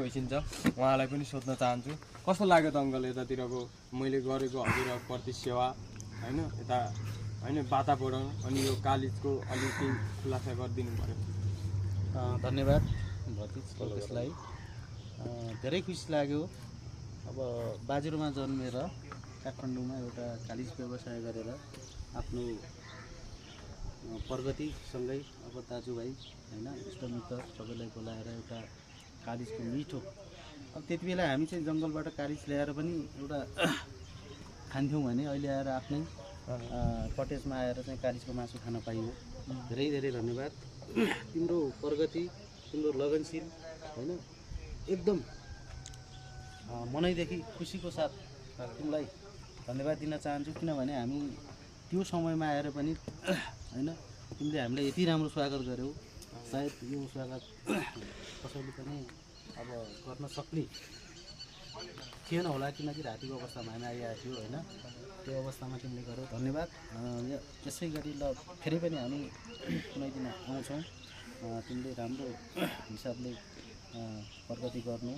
भइसिन्छ उहाँलाई पनि सोध्न चाहन्छु कस्तो लाग्यो त अङ्कल यतातिरको मैले गरेको हजुरप्रति सेवा हैन यता हैन वातावरण अनि यो कालिजको अलिकति खुलासा गरिदिनु पर्यो धन्यवाद भतिज लोकेशलाई धेरै खुसी लाग्यो अब बाजुरामा जन्मेर काठमाडौँमा एउटा कालिज व्यवसाय गरेर आफ्नो प्रगतिसँगै अब दाजुभाइ हैन इष्टमित्र सबैलाई बोलाएर एउटा कालिजको मिठो अब त्यति बेला हामी चाहिँ जङ्गलबाट कालिज ल्याएर पनि एउटा खान्थ्यौँ भने अहिले आएर आफ्नै कटेजमा आएर चाहिँ कालिजको मासु खान पाइयो धेरै धेरै धन्यवाद तिम्रो प्रगति तिम्रो लगनशील हैन एकदम मनैदेखि खुसीको साथ तिमीलाई धन्यवाद दिन चाहन्छु किनभने हामी त्यो समयमा आएर पनि हैन तिमीले हामीलाई यति राम्रो स्वागत गर्यौ सायद यो स्वागत कसैले पनि अब गर्न सक्ने थिएन होला किनकि रातिको अवस्थामा हामी आइरहेको थियो हैन त्यो अवस्थामा तिमीले गर्यौ धन्यवाद यसै गरी ल फेरि पनि हामी कुनै दिन आउँछौँ तिमीले राम्रो हिसाबले प्रगति गर्नु